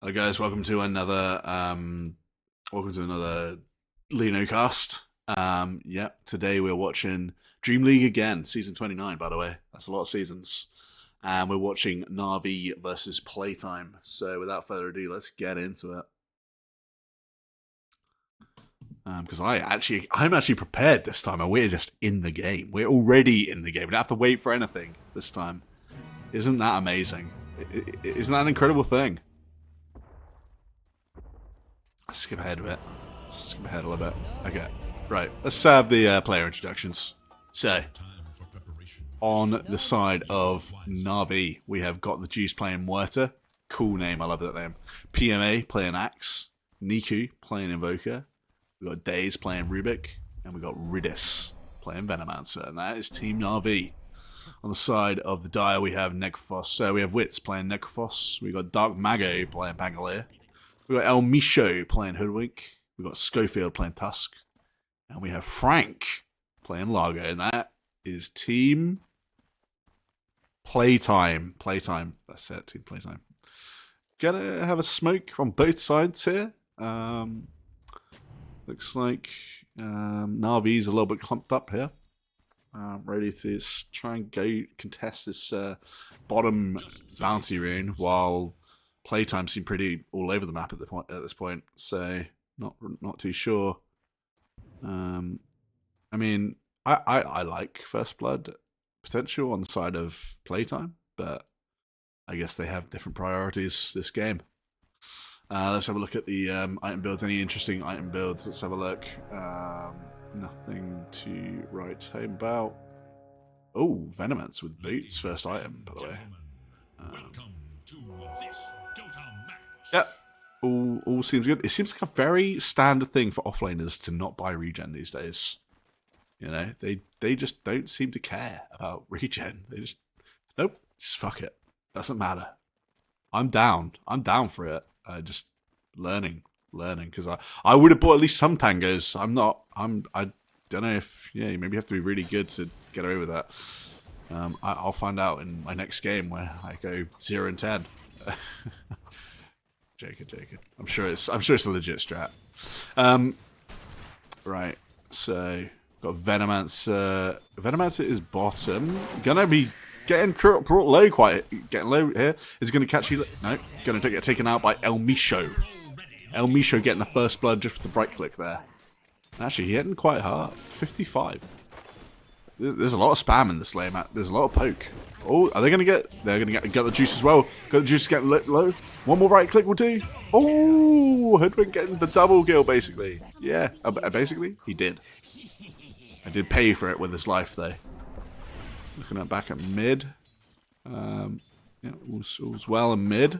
Hello guys, welcome to another Lino cast. Today we're watching Dreamleague again, season 29 by the way. That's a lot of seasons. And we're watching NAVI versus PlayTime. So without further ado, let's get into it. Because I'm actually prepared this time, and we're just in the game. We're already in the game. We don't have to wait for anything this time. Isn't that amazing? Isn't that an incredible thing? Skip ahead a bit. Skip ahead a little bit. Okay. Right. Let's have the player introductions. So, on the side of Navi, we have got the Juice playing Muerta. Cool name. I love that name. PMA playing Axe. Niku playing Invoker. We got Daze playing Rubik. And we got Ridis playing Venomancer. And that is Team Navi. On the side of the Dire, we have Necrophos. So we have Wits playing Necrophos. We got Dark Mago playing Pangolier. We got El Micho playing Hoodwink. We got Schofield playing Tusk. And we have Frank playing Largo. And that is Team Playtime. Playtime. That's it, Team Playtime. Gonna have a smoke on both sides here. Looks like Navi's a little bit clumped up here. Ready to try and go contest this bottom bounty rune, while Playtime seem pretty all over the map at this point. So not too sure. I mean, I like First Blood potential on the side of Playtime, but I guess they have different priorities this game. Let's have a look at the item builds. Any interesting item builds? Let's have a look. Nothing to write home about. Oh, Venomance with boots, first item, by the way. Yep, all seems good. It seems like a very standard thing for offlaners to not buy regen these days. You know, they just don't seem to care about regen. They just, nope, just fuck it. Doesn't matter. I'm down for it. Just learning, because I would have bought at least some tangos. I don't know if, yeah, maybe you have to be really good to get away with that. I'll find out in my next game where I go 0 and 10. Joking. I'm sure it's a legit strat. Right, so got Venomancer. Venomancer is bottom. Gonna be getting brought low, getting low here. Is going to catch you. No, going to get taken out by El Micho. El Micho getting the first blood just with the right click there. Actually, he hitting quite hard. 55. There's a lot of spam in this lane, Matt. There's a lot of poke. Oh, are they going to get... They're going to get the juice as well. Got the juice getting low. One more right click will do. Oh, Hoodwink getting the double kill, basically. Yeah, basically, he did. I did pay for it with his life, though. Looking at back at mid. Yeah, all's well in mid.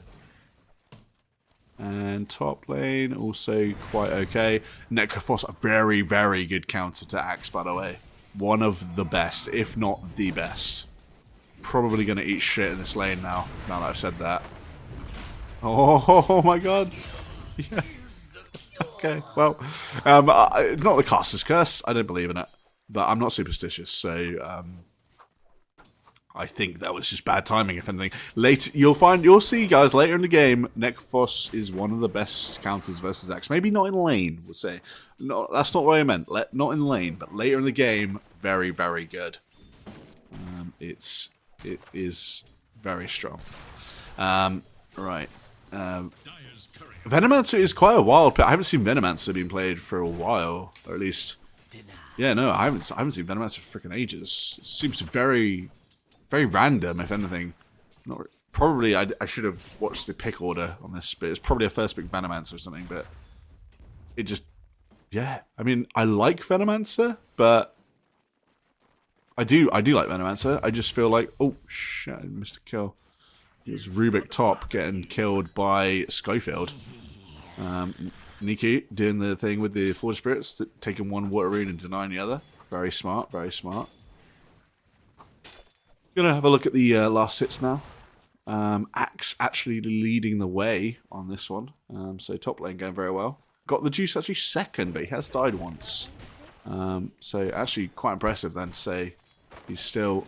And top lane, also quite okay. Necrophos, a very, very good counter to Axe, by the way. One of the best, if not the best. Probably going to eat shit in this lane now that I've said that. Oh my god. Yeah. Okay, well. Not the caster's curse. I don't believe in it. But I'm not superstitious, so... I think that was just bad timing, if anything. You'll see, guys, later in the game, Necrophos is one of the best counters versus Axe. Maybe not in lane, we'll say. No, that's not what I meant. Not in lane, but later in the game, very, very good. It is very strong. Right. Venomancer is quite a wild play. I haven't seen Venomancer being played for a while, or at least... Yeah, no, I haven't seen Venomancer for freaking ages. It seems very random, if anything. Probably, I should have watched the pick order on this, but it's probably a first pick Venomancer or something, but it just, yeah. I mean, I like Venomancer, but I do like Venomancer. I just feel like, oh, shit, I missed a kill. It was Rubik top getting killed by Schofield. Nikki doing the thing with the Forge Spirits, taking one water rune and denying the other. Very smart, very smart. Gonna have a look at the last hits now. Axe actually leading the way on this one. So top lane going very well. Got the juice actually second, but he has died once. So actually quite impressive then to say he's still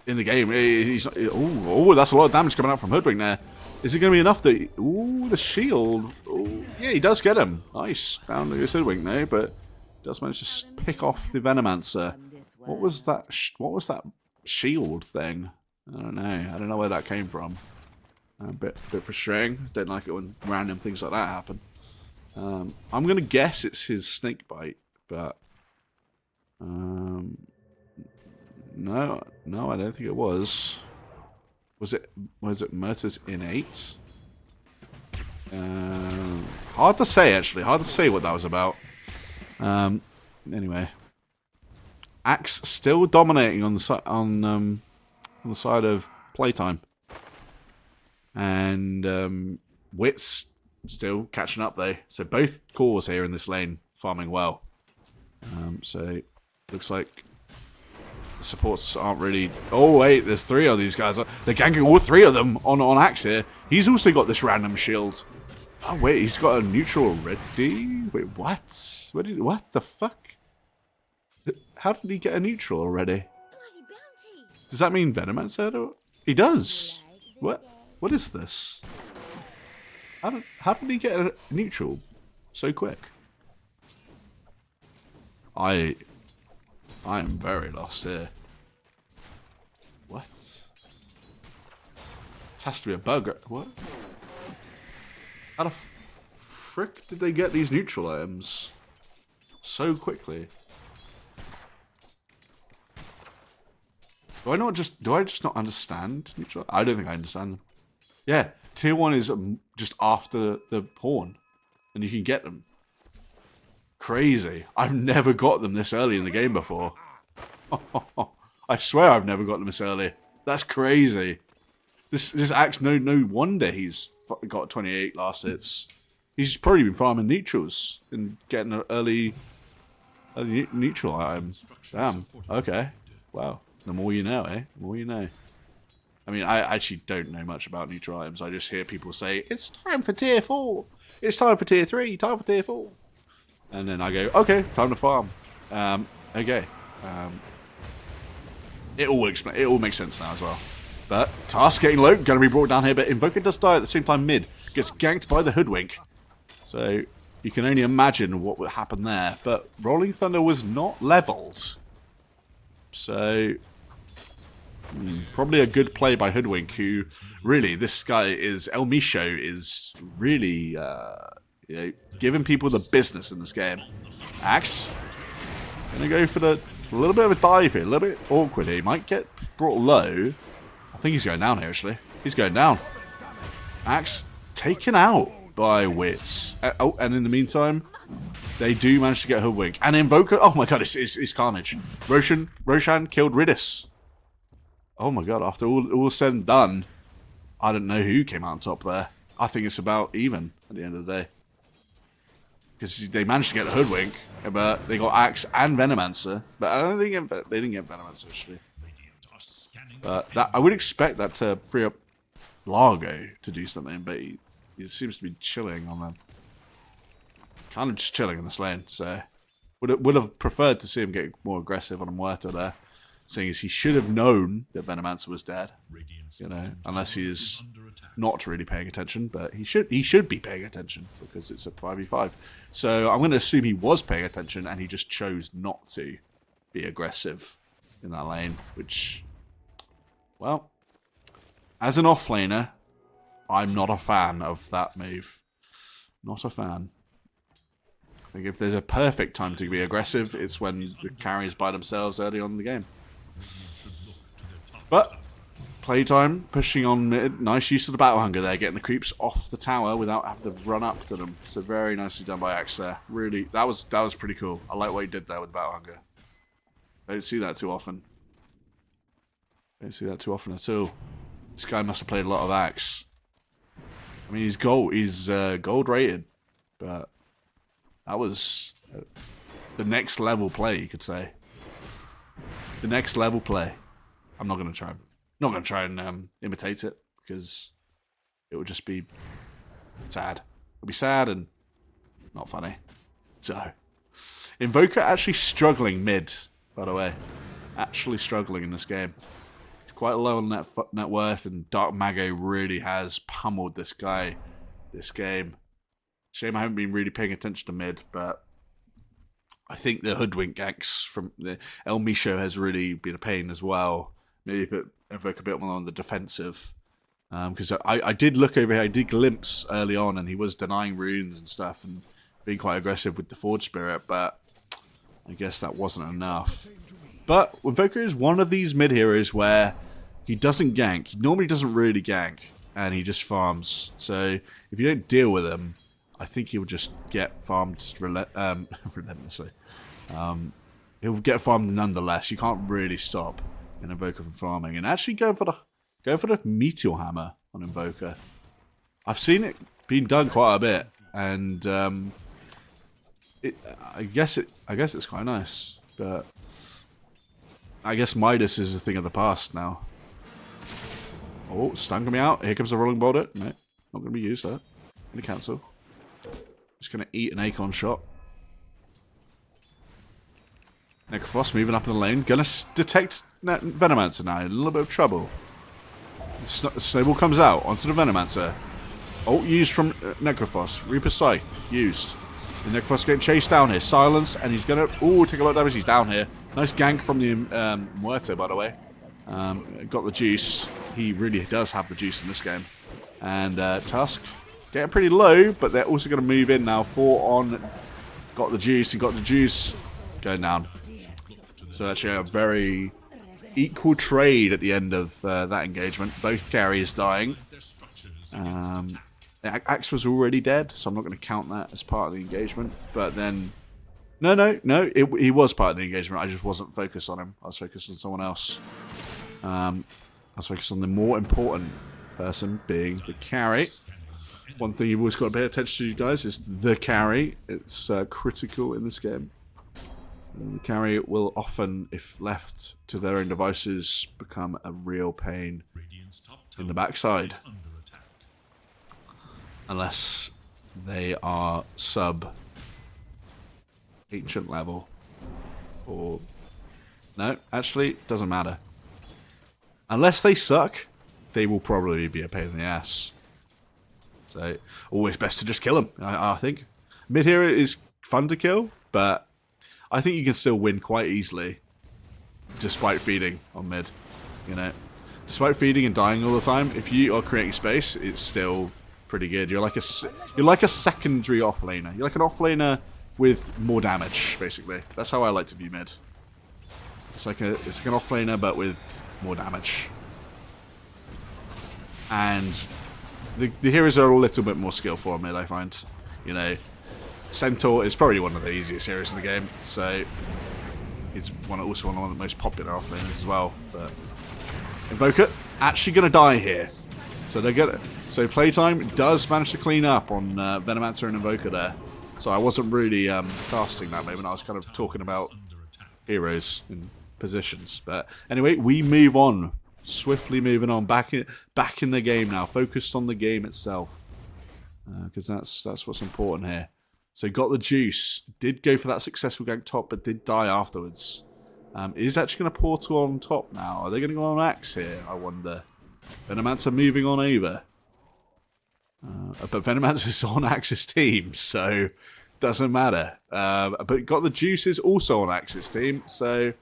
in the game. He's not, oh, that's a lot of damage coming out from Hoodwink there. Is it going to be enough that... Ooh, the shield. Ooh, yeah, he does get him. Nice. Down to his Hoodwink now, but does manage to pick off the Venomancer. What was that? What was that shield thing? I don't know. I don't know where that came from. A bit frustrating. Don't like it when random things like that happen. I'm going to guess it's his snake bite, but... no, I don't think it was. Was it Murta's innate? Hard to say, actually. Hard to say what that was about. Anyway, Axe still dominating on the side of PlayTime, and Wit's still catching up though. So both cores here in this lane farming well. So looks like the supports aren't really... Oh wait, there's 3 of these guys. They're ganking all 3 of them on Axe here. He's also got this random shield. Oh wait, he's got a neutral already. Wait, what? What the fuck? How did he get a neutral already? Does that mean Venomancer? He does. What? What is this? How did he get a neutral so quick? I am very lost here. What? This has to be a bug. What? How the frick did they get these neutral items so quickly? Do I just not understand neutral? I don't think I understand them. Yeah, tier 1 is just after the pawn, and you can get them. Crazy. I've never got them this early in the game before. I swear I've never got them this early. That's crazy. This Axe, no wonder he's got 28 last hits. He's probably been farming neutrals and getting an early neutral item. Damn. Okay. Wow. The more you know, eh? The more you know. I mean, I actually don't know much about neutral items. I just hear people say, it's time for tier 4. It's time for tier 3. Time for tier 4. And then I go, okay, time to farm. Okay. It all makes sense now as well. But task getting low, going to be brought down here. But Invoker does die at the same time. Mid gets ganked by the Hoodwink. So you can only imagine what would happen there. But Rolling Thunder was not leveled. So probably a good play by Hoodwink. Who really, this guy is El Micho is really giving people the business in this game. Axe gonna go for a little bit of a dive here, a little bit awkward here. He might get brought low. I think he's going down here, actually. He's going down. Axe taken out by Wits. Oh, and in the meantime, they do manage to get Hoodwink. And Invoker, oh my god, it's carnage. Roshan killed Ridis. Oh my god, after all said and done, I don't know who came out on top there. I think it's about even at the end of the day. Because they managed to get the Hoodwink, but they got Axe and Venomancer. But I don't think they didn't get Venomancer, actually. But I would expect that to free up Largo to do something, but he seems to be chilling on them. Kind of just chilling in this lane, so... Would have preferred to see him get more aggressive on a Muerta there. Seeing as he should have known that Venomancer was dead. You know, unless he is not really paying attention, but he should be paying attention because it's a 5v5. So I'm going to assume he was paying attention and he just chose not to be aggressive in that lane, which, well, as an offlaner, I'm not a fan of that move. Not a fan. I think if there's a perfect time to be aggressive, it's when the carries by themselves early on in the game. But PlayTime pushing on mid. Nice use of the Battle Hunger there, getting the creeps off the tower without having to run up to them. So very nicely done by Axe there. Really, that was pretty cool. I like what he did there with the Battle Hunger. I don't see that too often. Don't see that too often at all. This guy must have played a lot of Axe. I mean, he's gold rated, but that was the next level play, you could say. The next level play. I'm not gonna try and imitate it because it would just be sad. It'll be sad and not funny. So, Invoker actually struggling mid, by the way. Actually struggling in this game. quite low on net worth, and Dark Mago really has pummeled this guy this game. Shame I haven't been really paying attention to mid, but I think the Hoodwink ganks from the El Micho has really been a pain as well. Maybe Invoke a bit more on the defensive. Because I did look over here, I did glimpse early on, and he was denying runes and stuff and being quite aggressive with the Forge Spirit, but I guess that wasn't enough. But Invoker is one of these mid heroes where he doesn't gank. He normally doesn't really gank, and he just farms. So if you don't deal with him, I think he'll just get farmed relentlessly. He'll get farmed nonetheless. You can't really stop an Invoker from farming. And actually go for the Meteor Hammer on Invoker. I've seen it being done quite a bit, and I guess it's quite nice, but I guess Midas is a thing of the past now. Oh, stun coming out. Here comes the Rolling Boulder. No, not going to be used. That. Going to cancel. Just going to eat an Acorn shot. Necrophos moving up in the lane. Going to detect Venomancer now. In a little bit of trouble. The Snowball comes out onto the Venomancer. Ult used from Necrophos. Reaper Scythe used. The Necrophos getting chased down here. Silenced, and he's going to take a lot of damage. He's down here. Nice gank from the Muerto, by the way. Got the juice. He really does have the juice in this game. And Tusk getting pretty low, but they're also going to move in now. 4 on. Got the juice. He got the juice. Going down. So actually a very equal trade at the end of that engagement. Both carriers dying. Axe was already dead, so I'm not going to count that as part of the engagement. But then... No. He was part of the engagement. I just wasn't focused on him. I was focused on someone else. I was focused on the more important person, being the carry. One thing you've always got to pay attention to, guys, is the carry. It's critical in this game. The carry will often, if left to their own devices, become a real pain in the backside. Unless they are sub ancient level. Or no, actually, doesn't matter. Unless they suck, they will probably be a pain in the ass. So always best to just kill them, I think. Mid hero is fun to kill, but I think you can still win quite easily, despite feeding on mid. You know, despite feeding and dying all the time, if you are creating space, it's still pretty good. You're like a secondary offlaner. You're like an offlaner with more damage, basically. That's how I like to view mid. It's like an offlaner, but with more damage. And the heroes are a little bit more skillful on mid, I find. You know, Centaur is probably one of the easiest heroes in the game, so it's also one of the most popular offlaners as well. But Invoker actually going to die here, so they're gonna. So PlayTime does manage to clean up on Venomancer and Invoker there. So I wasn't really casting that moment. I was kind of talking about heroes and positions. But anyway, we move on, swiftly moving on back in the game now, focused on the game itself, because that's what's important here. So got the juice, did go for that successful gank top, but did die afterwards. Is actually going to portal on top now. Are they going to go on Axe here, I wonder? Venomancer moving on over. But Venomancer is on Axe's team, so doesn't matter. But got the juices also on Axe's team, so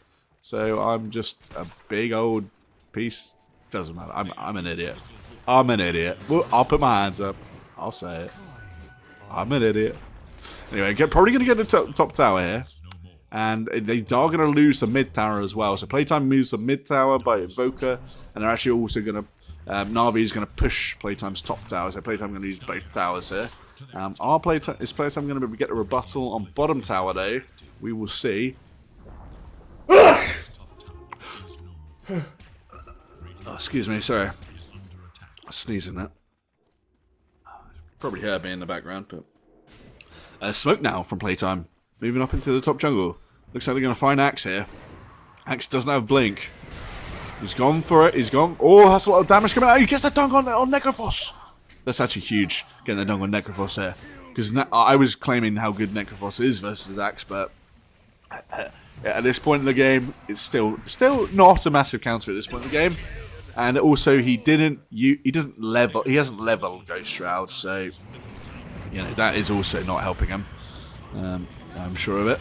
I'm just a big old piece. Doesn't matter. I'm an idiot. I'm an idiot. Well, I'll put my hands up. I'll say it. I'm an idiot. Anyway, probably going to get the top tower here. And they are going to lose the mid tower as well. So PlayTime moves the mid tower by Invoker. And they're actually also going to... Navi is going to push PlayTime's top tower. So PlayTime going to use both towers here. Is PlayTime going to get a rebuttal on bottom tower though? We will see. Oh, excuse me, sorry. I was sneezing that. Probably heard me in the background, but... smoke now from PlayTime. Moving up into the top jungle. Looks like they're going to find Axe here. Axe doesn't have Blink. He's gone for it. He's gone. Oh, that's a lot of damage coming out. He gets the dunk on Necrophos. That's actually huge, getting the dunk on Necrophos here. Because I was claiming how good Necrophos is versus Axe, but at this point in the game, it's still not a massive counter at this point in the game. And also, he hasn't leveled Ghost Shroud, so you know that is also not helping him. I'm sure of it.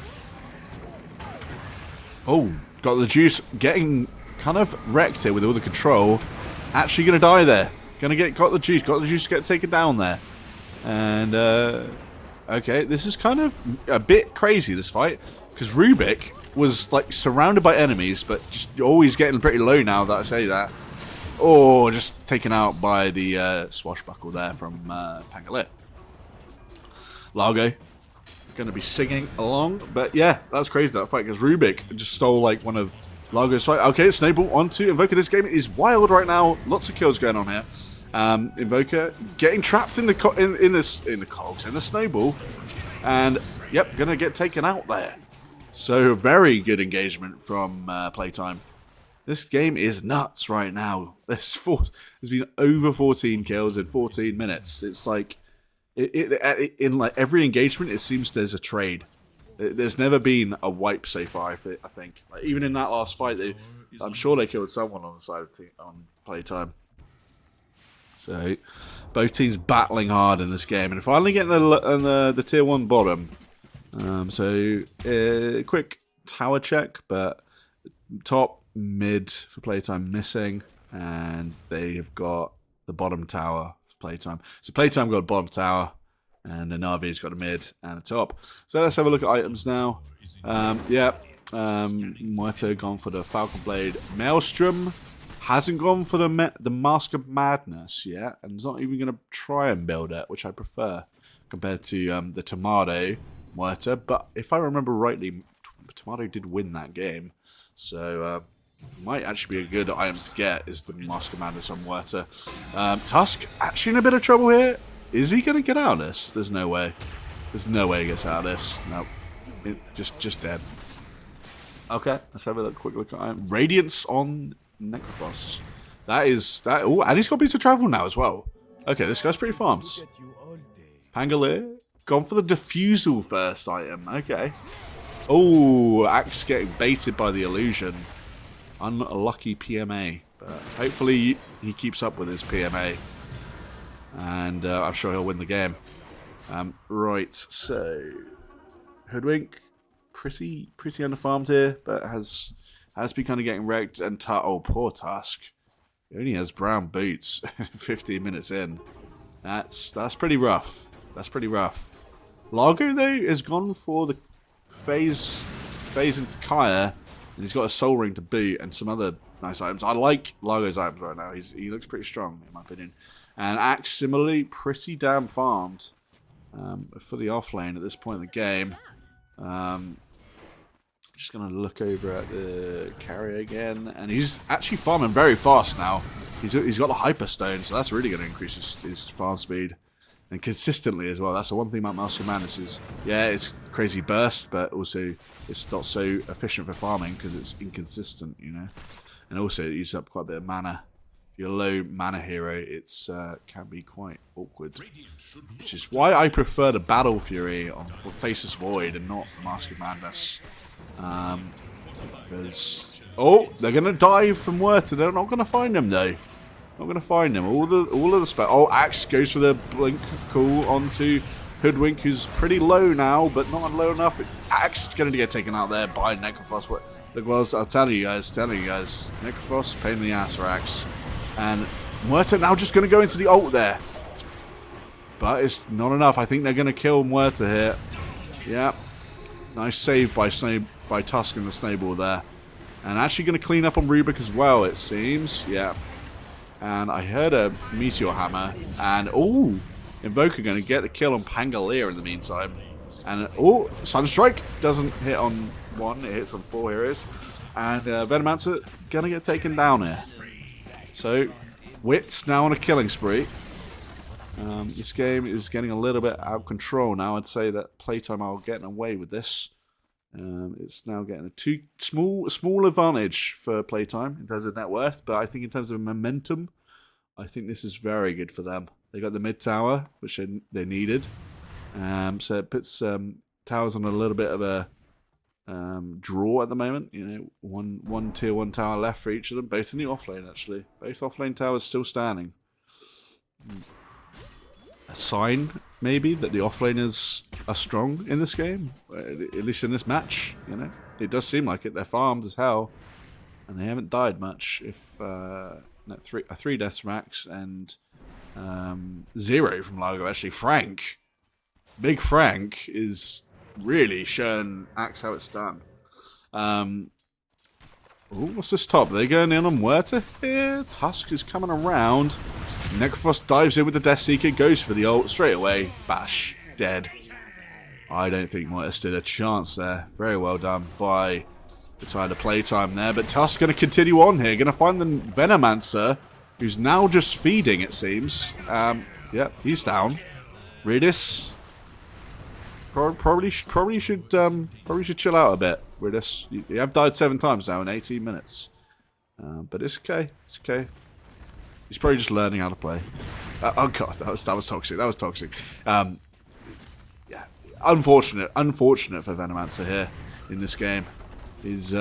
Oh, got the juice, getting kind of wrecked here with all the control. Actually going to die there. Got the juice to get taken down there. And okay, this is kind of a bit crazy, this fight, because Rubik was like surrounded by enemies, but just always getting pretty low now that I say that. Oh, just taken out by the swashbuckle there from Pangolier. Largo going to be singing along, but yeah, that was crazy, that fight, because Rubik just stole like one of Largo's fight. Okay, Snowball onto INVOKER. This game is wild right now. Lots of kills going on here. INVOKER getting trapped in the cogs, in the Snowball, and yep, gonna get taken out there. So very good engagement from PlayTime. This game is nuts right now. There's been over 14 kills in 14 minutes. It's like in like every engagement, it seems there's a trade. There's never been a wipe so far. I think, like, even in that last fight, I'm sure they killed someone on the side of on PlayTime. So both teams battling hard in this game, and finally getting the tier 1 bottom. Quick tower check, but top mid for PlayTime missing, and they have got the bottom tower for PlayTime. So PlayTime got a bottom tower, and the NAVI's got a mid and a top. So let's have a look at items now. Muerto gone for the Falcon Blade. Maelstrom hasn't gone for the Mask of Madness yet, and is not even going to try and build it, which I prefer compared to the Tomato Muerto. But if I remember rightly, Tomato did win that game, so might actually be a good item to get, is the Mask of Madness on Muerto. Tusk actually in a bit of trouble here. Is he going to get out of this? There's no way. There's no way he gets out of this. No, just dead. Okay, let's have a quick look at Radiance on Necrophos. That is that. Oh, and he's got a piece of travel now as well. Okay, this guy's pretty farmed. Pangolier gone for the Diffusal first item. Okay. Oh, Axe getting baited by the illusion. Unlucky PMA, but hopefully he keeps up with his PMA, and I'm sure he'll win the game. Right, so Hoodwink, pretty underfarmed here, but has been kind of getting wrecked. And oh, poor Tusk, he only has brown boots. 15 minutes in, that's pretty rough. That's pretty rough. Largo though has gone for the phase into Kaya. And he's got a soul ring to boot and some other nice items. I like Largo's items right now. He looks pretty strong, in my opinion. And Axe, similarly, pretty damn farmed for the off lane at this point in the game. Just going to look over at the carry again. And he's actually farming very fast now. He's got the Hyper Stone, so that's really going to increase his farm speed. And consistently as well. That's the one thing about Master Madness is, yeah, it's crazy burst, but also it's not so efficient for farming because it's inconsistent, you know. And also it uses up quite a bit of mana. If you're a low mana hero, it's can be quite awkward. Which is why I prefer the Battle Fury on Faceless Void and not Mask of Madness. Because they're gonna dive from Werta. They're not gonna find him though. Not gonna find him. All of the spell. Oh, Axe goes for the blink cool onto Hoodwink, who's pretty low now, but not low enough. Axe is gonna get taken out there by Necrophos. Look, well, I'll tell you guys, Necrophos, pain in the ass for Axe, and Muerta now just gonna go into the ult there, but it's not enough. I think they're gonna kill Muerta here. Yeah, nice save by Tusk and the Snowball there, and actually gonna clean up on Rubik as well. It seems, yeah. And I heard a Meteor Hammer. And, INVOKER going to get the kill on Pangolier in the meantime. And, Sunstrike doesn't hit on 1. It hits on 4 heroes. And Venomancer going to get taken down here. So, Wit's now on a killing spree. This game is getting a little bit out of control now. I'd say that PlayTime are getting away with this. It's now getting a small advantage for PlayTime in terms of net worth, but I think in terms of momentum, I think this is very good for them. They got the mid tower, which they needed, so it puts towers on a little bit of a draw at the moment. You know, one tier 1 tower left for each of them. Both in the offlane, actually. Both offlane towers still standing. A sign, maybe, that the offlaners are strong in this game. At least in this match, you know. It does seem like it. They're farmed as hell. And they haven't died much. If three deaths from Axe and 0 from Largo, actually. Frank. Big Frank is really showing Axe how it's done. What's this top? Are they going in on Huerta here? Tusk is coming around. Necrophos dives in with the Death Seeker, goes for the ult straight away. Bash. Dead. I don't think Huerta stood a chance there. Very well done by the side of PlayTime there. But Tusk going to continue on here. Going to find the Venomancer, who's now just feeding, it seems. Yep, he's down. Redis. Probably should chill out a bit. Redis, you have died 7 times now in 18 minutes, but it's okay. It's okay. He's probably just learning how to play. Oh god, that was toxic. That was toxic. Yeah, unfortunate for Venomancer here in this game. He's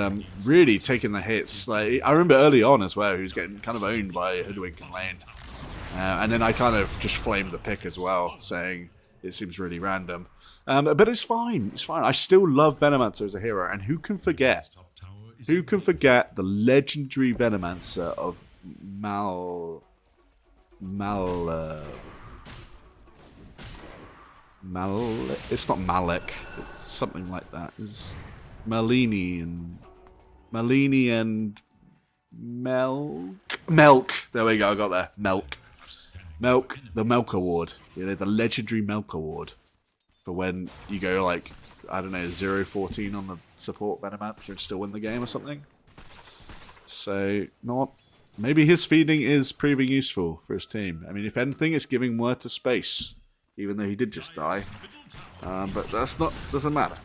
really taking the hits. Like, I remember early on as well, he was getting kind of owned by Hoodwink and Lane, and then I kind of just flamed the pick as well, saying it seems really random. But it's fine. It's fine. I still love Venomancer as a hero, and who can forget? Who can forget the legendary Venomancer of it's not Malek. It's something like that. It's Malini and Melk. There we go. I got there. Melk. The Melk Award. You know, the legendary Melk Award. For when you go, like, I don't know, 0-14 on the support Venomancer and still win the game or something. So, maybe his feeding is proving useful for his team. I mean, if anything, it's giving Huerta space, even though he did just die. But doesn't matter.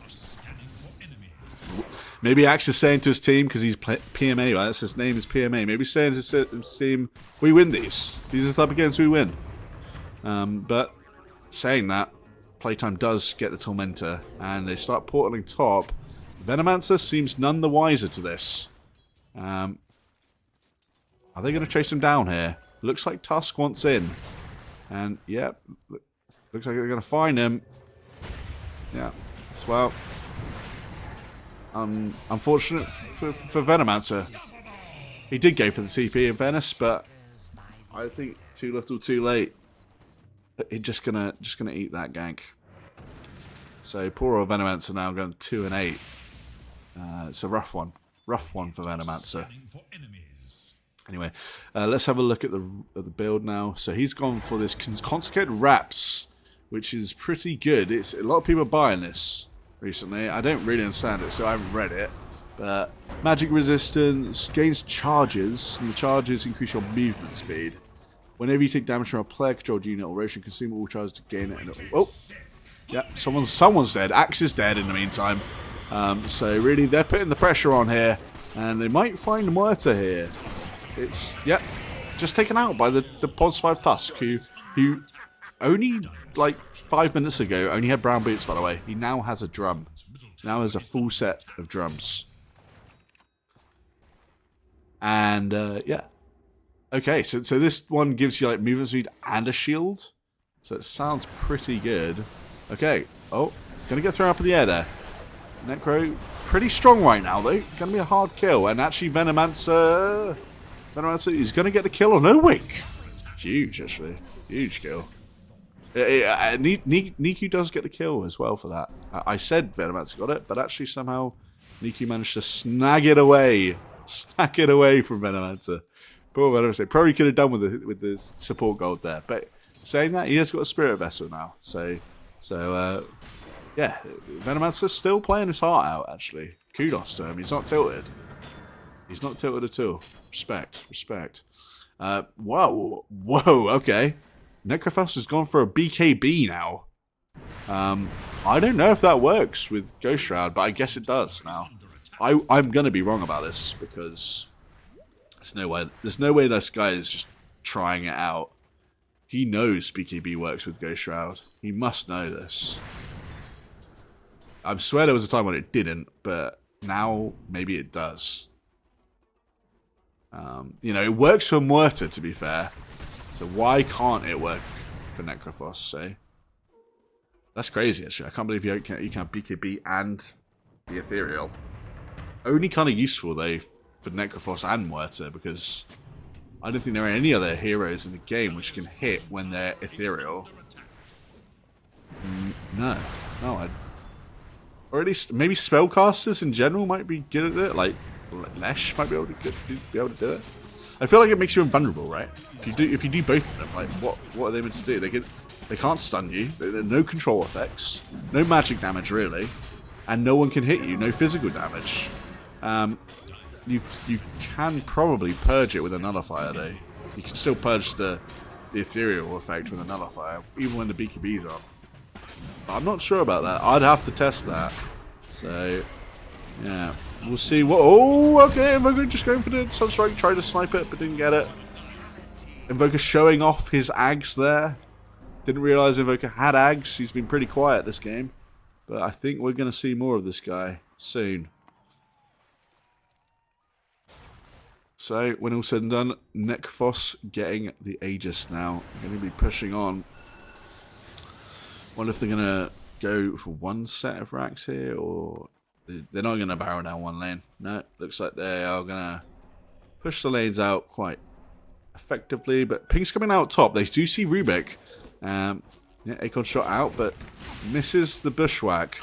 Maybe Axe is saying to his team, because he's PMA, right? That's his name is PMA. Maybe he's saying to his team, we win these. These are the type of games we win. But saying that, PlayTime does get the Tormentor, and they start portaling top. Venomancer seems none the wiser to this. Are they going to chase him down here? Looks like Tusk wants in. And, yeah, looks like they're going to find him. Yeah, well, unfortunate for Venomancer. He did go for the TP in fairness, but I think too little too late. He's just gonna eat that gank. So poor old Venomancer now going 2 and 8. It's a rough one for Venomancer. Anyway, let's have a look at the build now. So he's gone for this Consecrated Wraps, which is pretty good. It's a lot of people are buying this recently. I don't really understand it, so I haven't read it. But magic resistance gains charges, and the charges increase your movement speed. Whenever you take damage from a player-controlled unit or rotation, consume all charges to gain it. Oh, yeah, someone's dead. Axe is dead in the meantime. So really, they're putting the pressure on here, and they might find Huerta here. It's just taken out by the Pos 5 Tusk, who only like 5 minutes ago only had brown boots. By the way, he now has a drum. Now has a full set of drums. And yeah. Okay, so this one gives you like movement speed and a shield. So it sounds pretty good. Okay. Oh, gonna get thrown up in the air there. Necro, pretty strong right now though. Gonna be a hard kill. And actually Venomancer is gonna get the kill on Owink. Huge, actually. Huge kill. Niku does get the kill as well for that. I said Venomancer got it, but actually somehow Niku managed to snag it away. Snag it away from Venomancer. Poor Venomancer. Probably could have done with the support gold there. But saying that, he has got a Spirit Vessel now. So yeah, Venomancer's still playing his heart out, actually. Kudos to him. He's not tilted. He's not tilted at all. Respect. Whoa, okay. Necrophos has gone for a BKB now. I don't know if that works with Ghost Shroud, but I guess it does now. I'm going to be wrong about this, because there's no way this guy is just trying it out. He knows BKB works with Ghost Shroud. He must know this. I swear there was a time when it didn't, but now maybe it does. You know, it works for Muerta, to be fair. So why can't it work for Necrophos, say? That's crazy, actually. I can't believe you can have BKB and the Ethereal. Only kind of useful, though, for Necrophos and Muerta, because I don't think there are any other heroes in the game which can hit when they're Ethereal. No. Or at least maybe spellcasters in general might be good at it. Like Lesh might be able to do it. I feel like it makes you invulnerable, right? If you do both of them, like what are they meant to do? They can't stun you. There are no control effects, no magic damage really, and no one can hit you. No physical damage. You can probably purge it with a nullifier though. You can still purge the ethereal effect with a nullifier, even when the BKB's on. I'm not sure about that. I'd have to test that. So, yeah. We'll see what... Oh, okay. Invoker just going for the Sunstrike. Tried to snipe it, but didn't get it. Invoker showing off his Ags there. Didn't realise Invoker had Ags. He's been pretty quiet this game. But I think we're going to see more of this guy soon. So, when all said and done, Necrophos getting the Aegis now. Going to be pushing on. Wonder if they're going to go for one set of racks here, or they're not going to barrel down one lane. No, looks like they are going to push the lanes out quite effectively, but Pink's coming out top. They do see Rubik. Yeah, Akon shot out, but misses the bushwhack.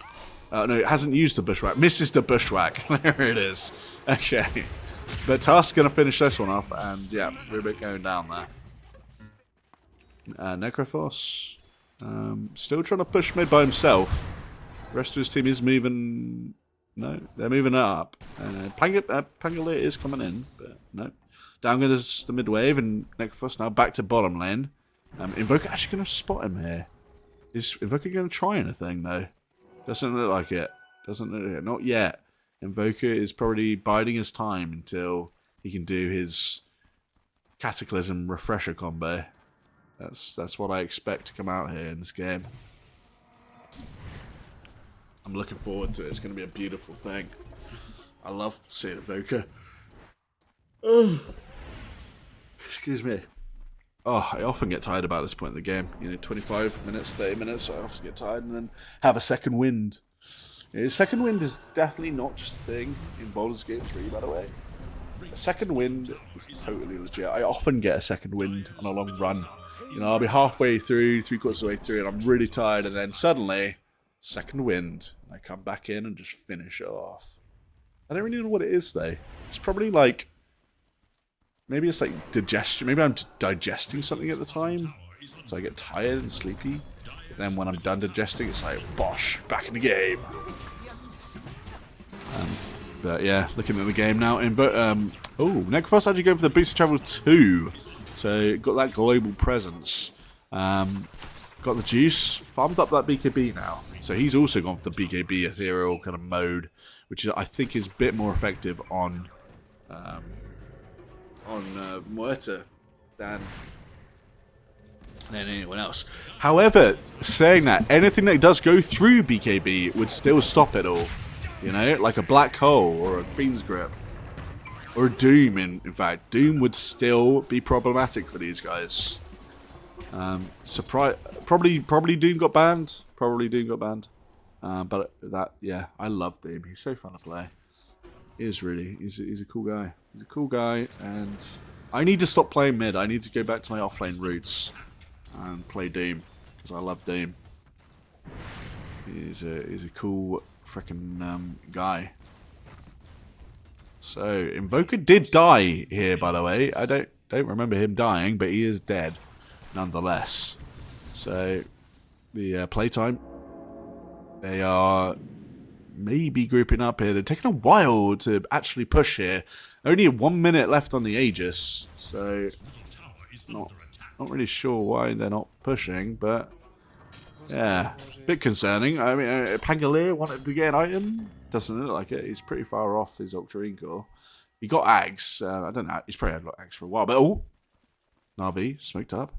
No, it hasn't used the bushwhack. Misses the bushwhack. There it is. Okay. But Tusk's going to finish this one off, and yeah, Rubik going down there. Necrophos. Still trying to push mid by himself. The rest of his team is moving... No, they're moving up. Pangolier is coming in, but no. Down goes the mid wave, and Necrophos now back to bottom lane. Invoker actually going to spot him here. Is Invoker going to try anything, though? Doesn't look like it. Doesn't look like it. Not yet. Invoker is probably biding his time until he can do his Cataclysm Refresher combo. That's what I expect to come out here in this game. I'm looking forward to it. It's going to be a beautiful thing. I love seeing Invoker. Excuse me. Oh, I often get tired about this point in the game. You know, 25 minutes, 30 minutes, I often get tired and then have a second wind. You know, second wind is definitely not just a thing in Baldur's Gate 3, by the way. A second wind is totally legit. I often get a second wind on a long run. You know, I'll be halfway through, 3/4 of the way through, and I'm really tired, and then suddenly, second wind. And I come back in and just finish it off. I don't really know what it is, though. It's probably like... Maybe it's like digestion. Maybe I'm digesting something at the time. So I get tired and sleepy. But then when I'm done digesting, it's like, bosh, back in the game. But yeah, looking at the game now. Necrophos actually going for the Boost Travel 2. So got that global presence. Got the juice. Farmed up that BKB now. So he's also gone for the BKB ethereal kind of mode. Which I think is a bit more effective on Muerta than anyone else. However, saying that, anything that does go through BKB would still stop it all. You know, like a Black Hole or a Fiend's Grip. Or a Doom, in fact. Doom would still be problematic for these guys. Probably Doom got banned. But that, yeah, I love Doom. He's so fun to play. He is really. He's a cool guy. He's a cool guy, and I need to stop playing mid. I need to go back to my offlane roots and play Doom, because I love Doom. He's a cool freaking guy. So Invoker did die here, by the way. I don't remember him dying, but he is dead nonetheless. So the PlayTime, they are maybe grouping up here. They're taking a while to actually push here. Only 1 minute left on the Aegis, so not really sure why they're not pushing, but yeah, bit concerning. I mean, Pangolier wanted to get an item. Doesn't look like it. He's pretty far off his Octarine core. He got Ags. I don't know. He's probably had Ags for a while, but oh, NAVI smoked up,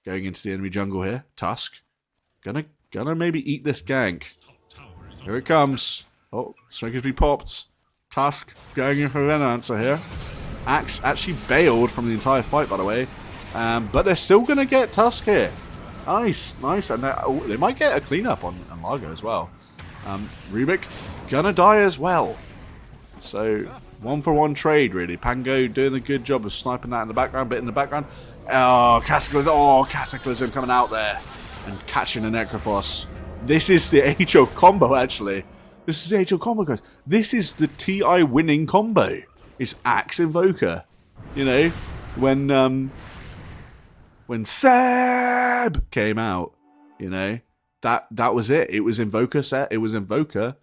going into the enemy jungle here. Tusk gonna maybe eat this gank. Here it comes. Oh, Smoke has been popped. Tusk going in for an answer here. Axe actually bailed from the entire fight, by the way. But they're still going to get Tusk here. Nice, nice. And they might get a cleanup on Largo as well. Rubik gonna die as well. So, 1-for-1 trade, really. Pango doing a good job of sniping that in the background, bit in the background. Oh, Cataclysm. Oh, Cataclysm coming out there and catching a Necrophos. This is the HO combo, actually. This is the HO combo, guys. This is the TI winning combo. It's Axe Invoker. You know, when Seb came out, you know, that was it. It was Invoker set. It was Invoker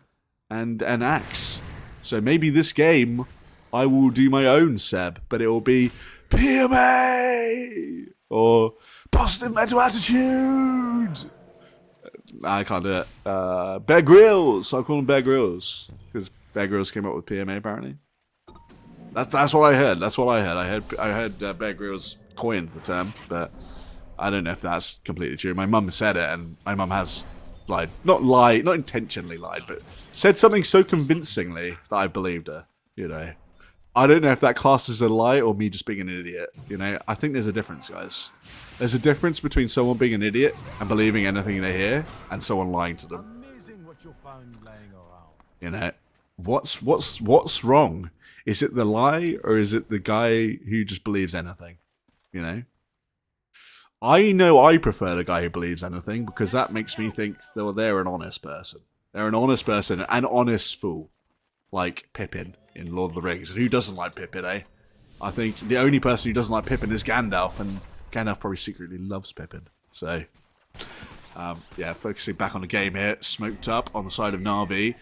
and Axe. So maybe this game I will do my own Seb, but it will be PMA or Positive Mental Attitude. I can't do it. Bear Grylls. I'll call him Bear Grylls because Bear Grylls came up with PMA apparently. That's what I heard. That's what I heard. I heard Bear Grylls coined the term, but I don't know if that's completely true. My mum said it, and my mum has lied. Not intentionally lied, but said something so convincingly that I believed her. You know, I don't know if that class is a lie or me just being an idiot. You know, I think there's a difference, guys. There's a difference between someone being an idiot and believing anything they hear, and someone lying to them. You know, what's wrong? Is it the lie or is it the guy who just believes anything? You know? I prefer the guy who believes anything because that makes me think they're an honest person. They're an honest person, an honest fool. Like Pippin in Lord of the Rings. And who doesn't like Pippin, eh? I think the only person who doesn't like Pippin is Gandalf, and Gandalf probably secretly loves Pippin. So, yeah, focusing back on the game here. Smoked up on the side of NAVI.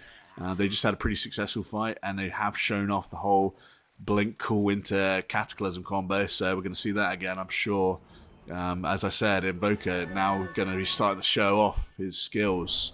They just had a pretty successful fight, and they have shown off the whole Blink Cool into Cataclysm combo, so we're going to see that again, I'm sure. As I said, Invoker now going to be starting to show off his skills.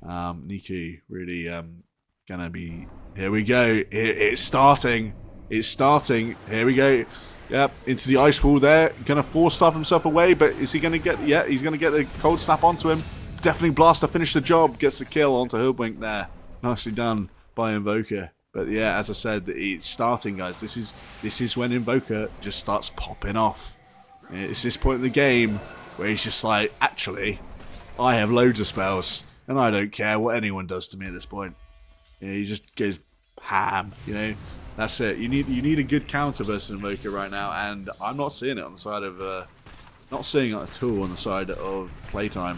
Niku really going to be... Here we go. It's starting. It's starting. Here we go. Yep, into the ice wall there. Going to force stuff himself away, but is he going to get... Yeah, he's going to get the cold snap onto him. Definitely Blaster finish the job. Gets the kill onto Hoodwink there. Nicely done by Invoker. But yeah, as I said, it's starting, guys. This is when Invoker just starts popping off. It's this point in the game where he's just like, actually, I have loads of spells, and I don't care what anyone does to me at this point. You know, he just goes ham, you know. That's it. You need a good counter versus Invoker right now, and I'm not seeing it on the side of not seeing it at all on the side of PlayTime.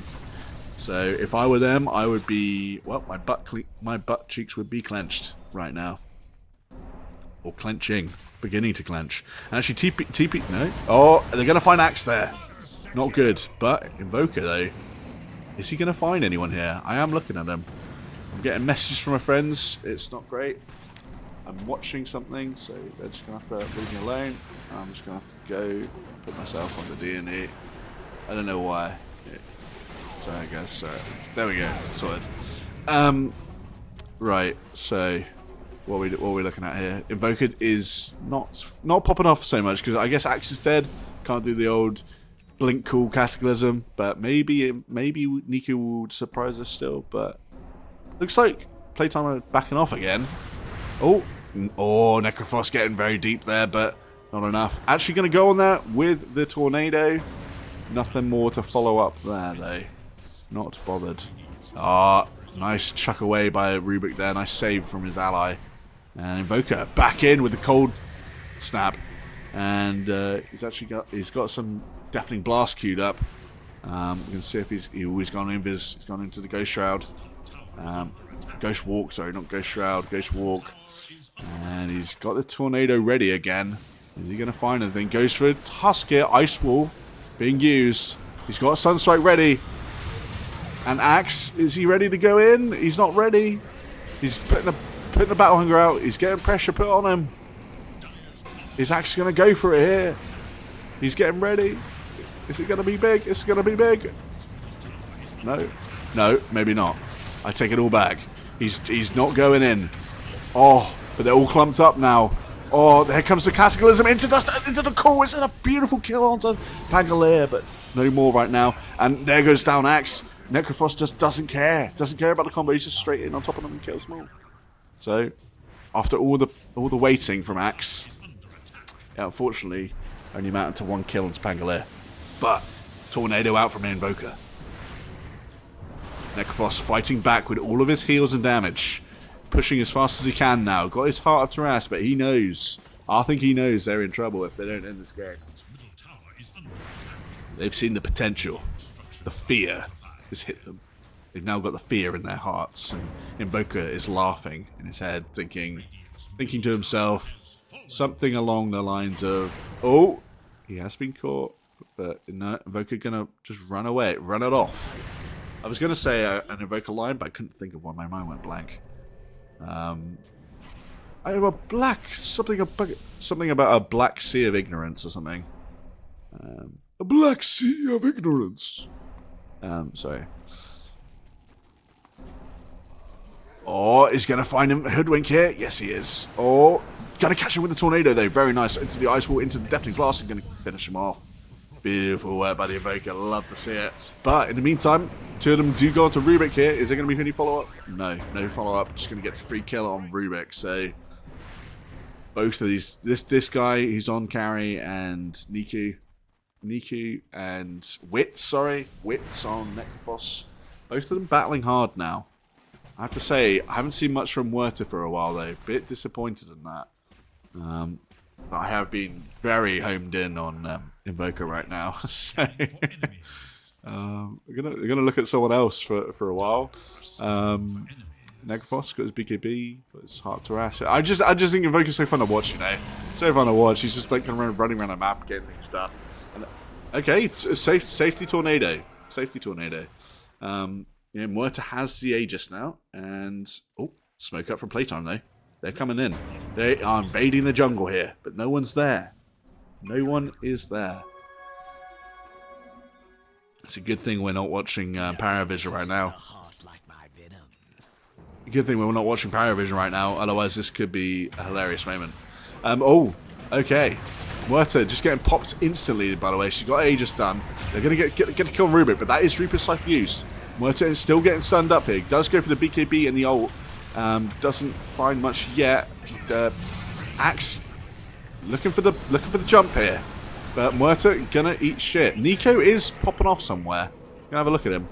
So if I were them, I would be, well, my butt cheeks would be clenched right now. Or clenching. Beginning to clench. And actually, TP, no. Oh, they're going to find Axe there. Not good. But Invoker, though. Is he going to find anyone here? I am looking at him. I'm getting messages from my friends. It's not great. I'm watching something, so they're just going to have to leave me alone. I'm just going to have to go put myself on the D&D. I don't know why. So I guess, there we go. Sorted. Right, so... What are we looking at here? Invoker is not popping off so much because I guess Axe is dead. Can't do the old Blink Cool Cataclysm, but maybe Niku will surprise us still. But looks like PlayTime are backing off again. Oh, Necrophos getting very deep there, but not enough. Actually going to go on there with the tornado. Nothing more to follow up there though. Not bothered. Ah, nice chuck away by Rubik there. Nice save from his ally. And Invoker back in with the cold snap, and he's got some deafening blast queued up. We can see if he's gone invis. He's gone into the Ghost Shroud, Ghost Walk. Sorry, not Ghost Shroud, Ghost Walk. And he's got the tornado ready again. Is he going to find anything? Goes for a Tusk here. Ice Wall being used. He's got a Sunstrike ready. And Axe, is he ready to go in? He's not ready. He's putting the Battle Hunger out. He's getting pressure put on him. Is Axe going to go for it here? He's getting ready. Is it going to be big? It's going to be big. No. No, maybe not. I take it all back. He's not going in. Oh, but they're all clumped up now. Oh, there comes the Cataclysm into the core. It's a beautiful kill onto Pangolier, but no more right now. And there goes down Axe. Necrophos just doesn't care. Doesn't care about the combo. He's just straight in on top of them and kills them all. So, after all the waiting from Axe, it unfortunately only amounted to 1 kill into Pangolier. But, Tornado out from Invoker. Necrophos fighting back with all of his heals and damage. Pushing as fast as he can now. Got his heart up to Ras, but he knows. I think he knows they're in trouble if they don't end this game. They've seen the potential. The fear has hit them. They've now got the fear in their hearts. And Invoker is laughing in his head, thinking to himself something along the lines of, oh, he has been caught. But no, Invoker gonna just run away, run it off. I was gonna say an Invoker line, but I couldn't think of one. My mind went blank. A black something about a black sea of ignorance or something. A black sea of ignorance. Sorry. Oh, he's gonna find him hoodwink here. Yes, he is. Oh, gonna catch him with the tornado though. Very nice into the ice wall, into the deafening blast, and gonna finish him off. Beautiful work by the Invoker. Love to see it. But in the meantime, 2 of them do go on to Rubik here. Is there going to be any follow-up? No follow-up. Just going to get the free kill on Rubik. So both of these, this guy, he's on carry, and Niku and Wits on Necrophos. Both of them battling hard now. I have to say, I haven't seen much from Werther for a while though. Bit disappointed in that. I have been very homed in on Invoker right now, so we're gonna look at someone else for a while. Necrophos got his BKB, got his heart to Ash. I just think Invoker's so fun to watch, you know. So fun to watch. He's just like kind of running around a map, getting stuff. And, okay, it's a safety tornado. Safety tornado. Yeah, Muerta has the Aegis now, and oh, smoke up from PlayTime though. They're coming in. They are invading the jungle here, but no one's there. No one is there. It's a good thing we're not watching Paravision right now. A good thing we're not watching Paravision right now, otherwise this could be a hilarious moment. Oh, okay. Muerta just getting popped instantly, by the way. She's got Aegis done. They're going to get a kill on Rubik, but that is Rubik's Scythe used. Muerta is still getting stunned up here. Does go for the BKB and the ult. Doesn't find much yet. Axe looking for the jump here, but Muerta gonna eat shit. Nico is popping off somewhere. Gonna have a look at him.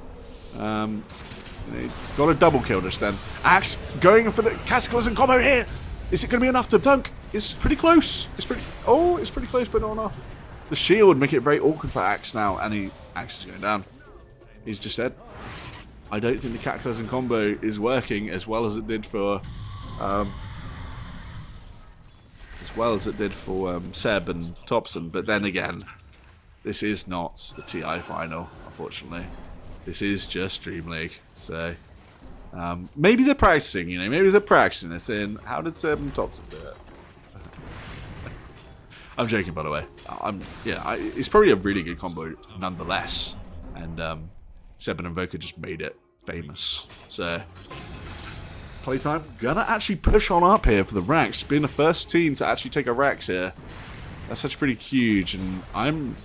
Got a double kill just then. Axe going for the Cataclysm combo here. Is it gonna be enough to dunk? It's pretty close. It's pretty close, but not enough. The shield make it very awkward for Axe now, and Axe is going down. He's just dead. I don't think the Cataclysm combo is working as well as it did for Seb and Thompson. But then again, this is not the TI final, unfortunately. This is just Dreamleague. So maybe they're practicing, you know. Maybe they're practicing this in. How did Seb and Thompson do it? I'm joking, by the way. It's probably a really good combo nonetheless. And Seb and Invoker just made it famous. So, PlayTime gonna actually push on up here for the Rax. Being the first team to actually take a Rax here. That's actually pretty huge. And I'm,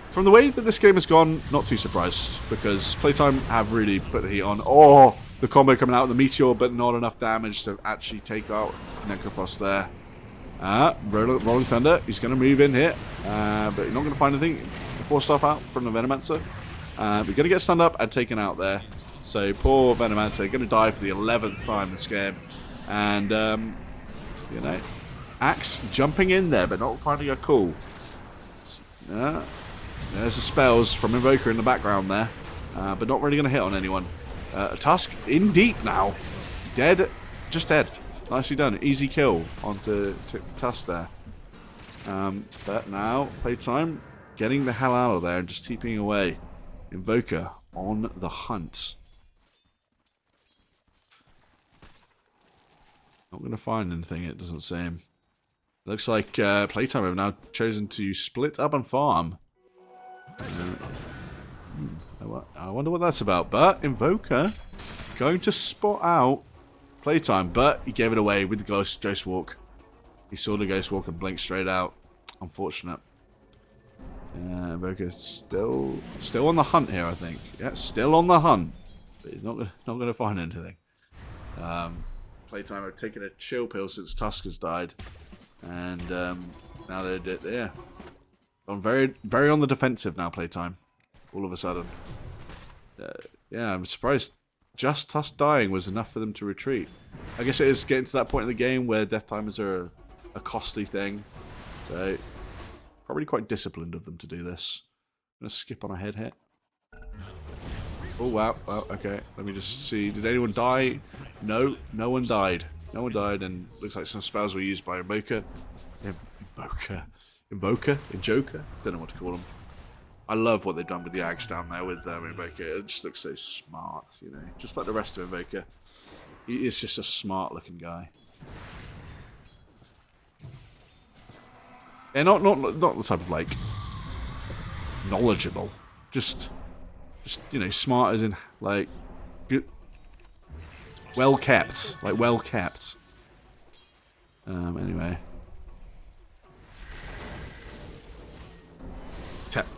from the way that this game has gone, not too surprised. Because PlayTime have really put the heat on. Oh, the combo coming out of the Meteor, but not enough damage to actually take out Necrophos there. Rolling Thunder, he's going to move in here, but you're not going to find anything. 4 stuff out from the Venomancer. We're going to get stunned up and taken out there. So poor Venomancer, going to die for the 11th time this game. And, you know, Axe jumping in there, but not finding a call. There's the spells from Invoker in the background there, but not really going to hit on anyone. Tusk in deep now. Dead, just dead. Nicely done. Easy kill onto Tusk there. But now, PlayTime getting the hell out of there and just TPing away. Invoker on the hunt. Not going to find anything, it doesn't seem. Looks like PlayTime have now chosen to split up and farm. I wonder what that's about. But Invoker going to spot out PlayTime, but he gave it away with the Ghost Walk. He saw the Ghost Walk and blinked straight out. Unfortunate. Invoker still on the hunt here, I think. Yeah, still on the hunt. But he's not gonna find anything. PlayTime have taken a chill pill since Tusk died, and now they're on very on the defensive now. PlayTime, all of a sudden. Yeah, I'm surprised just Tusk dying was enough for them to retreat. I guess it is getting to that point in the game where death timers are a costly thing, so probably quite disciplined of them to do this. I'm gonna skip on ahead here. Oh wow, well, okay, let me just see, did anyone die? No one died. No one died, and looks like some spells were used by Invoker. Invoker? Don't know what to call them. I love what they've done with the Ags down there with Invoker. It just looks so smart, you know, just like the rest of Invoker. He is just a smart looking guy. And not the type of like knowledgeable, just you know, smart as in like good, well kept, like well kept. Anyway,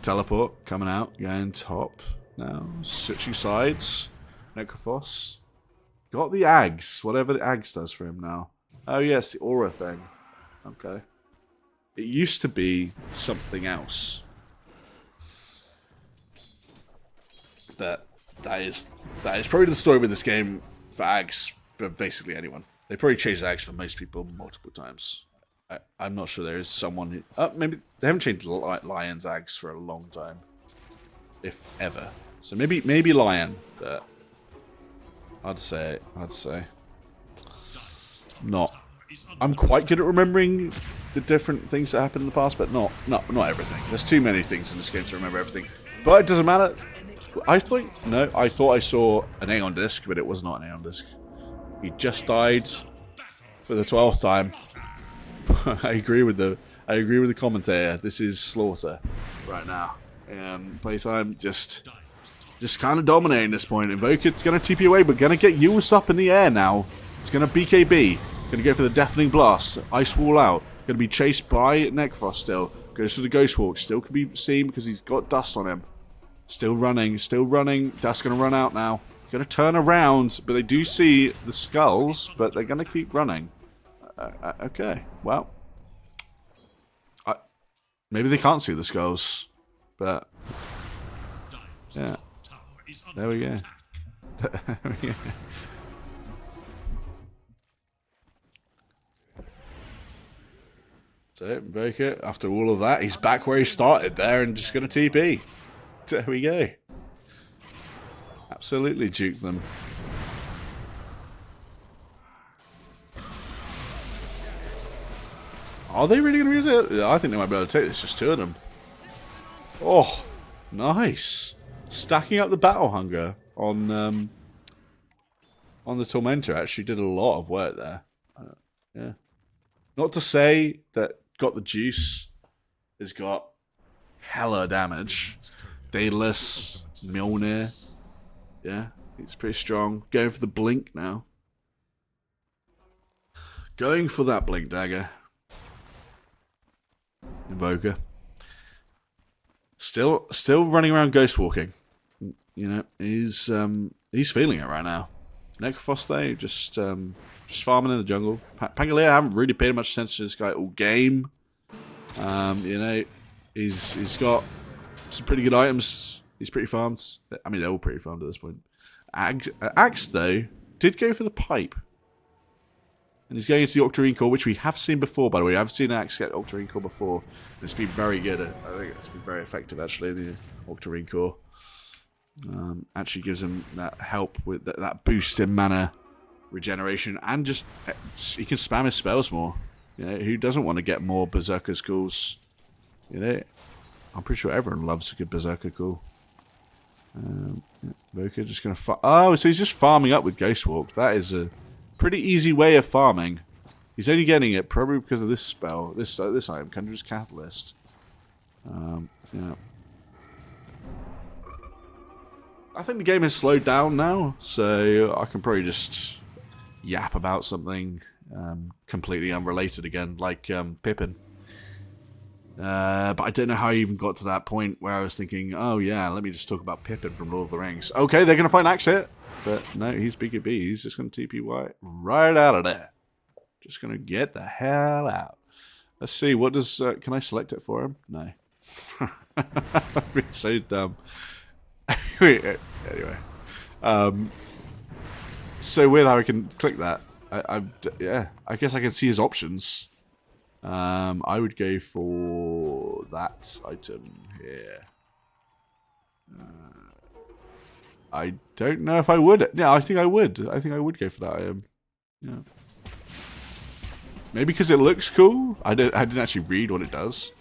teleport coming out, going top now. Switching sides. Necrophos got the Ags, whatever the Ags does for him now. Oh yes, the aura thing. Okay, it used to be something else. That is probably the story with this game for Ags, for basically anyone. They probably changed Ags for most people multiple times. I'm not sure there is someone who... maybe they haven't changed Lion's Ags for a long time. If ever. So maybe Lion, but... I'd say. Not. I'm quite good at remembering the different things that happened in the past, but not everything. There's too many things in this game to remember everything. But it doesn't matter. I thought I saw an Aeon disc, but it was not an Aeon disc. He just died for the 12th time. I agree with the commentator. This is slaughter right now. PlayTime just kind of dominating this point. Invoker's going to TP away, but going to get used up in the air now. It's going to BKB. Going to go for the Deafening Blast. Ice Wall out. Going to be chased by Necrophos still. Goes for the Ghost Walk. Still can be seen because he's got dust on him. Still running. Dust's going to run out now. Going to turn around, but they do see the skulls, but they're going to keep running. Okay, well. Maybe they can't see the skulls, but... Yeah. There we go. So, Invoker, after all of that, he's back where he started there and just going to TP. There we go. Absolutely juked them. Are they really going to use it? Yeah, I think they might be able to take this, just two of them. Oh, nice. Stacking up the battle hunger on the Tormentor actually did a lot of work there. Yeah. Not to say that Got the Juice has got hella damage. Daedalus, Mjolnir. Yeah, it's pretty strong. Going for the Blink now. Going for that Blink Dagger. Invoker. Still running around ghost walking. You know, he's feeling it right now. Necrophos though, just farming in the jungle. Pangolier, I haven't really paid much attention to this guy all game. You know, he's got some pretty good items. He's pretty farmed. I mean, they're all pretty farmed at this point. Axe though did go for the pipe. And he's going into the Octarine Core, which we have seen before, by the way. I've seen Axe get Octarine Core before. And it's been very good. I think it's been very effective, actually, the Octarine Core. Actually gives him that help with that boost in mana regeneration. And just, he can spam his spells more. You know, who doesn't want to get more Berserker calls? You know, I'm pretty sure everyone loves a good Berserker call. Invoker just going to oh, so he's just farming up with Ghost Walk. That is a pretty easy way of farming. He's only getting it probably because of this spell, this item, Conjurer's Catalyst. Yeah. I think the game has slowed down now, so I can probably just yap about something completely unrelated again, like Pippin. But I don't know how I even got to that point where I was thinking, oh yeah, let me just talk about Pippin from Lord of the Rings. Okay, they're going to find Axe here. But no, he's BKB. He's just going to TP right out of there. Just going to get the hell out. Let's see, what does... can I select it for him? No. I'd be so dumb. Anyway. So weird how I can click that. Yeah, I guess I can see his options. I would go for that item here. I don't know if I would. Yeah, I think I would. I think I would go for that item. Yeah. Maybe because it looks cool. I didn't actually read what it does.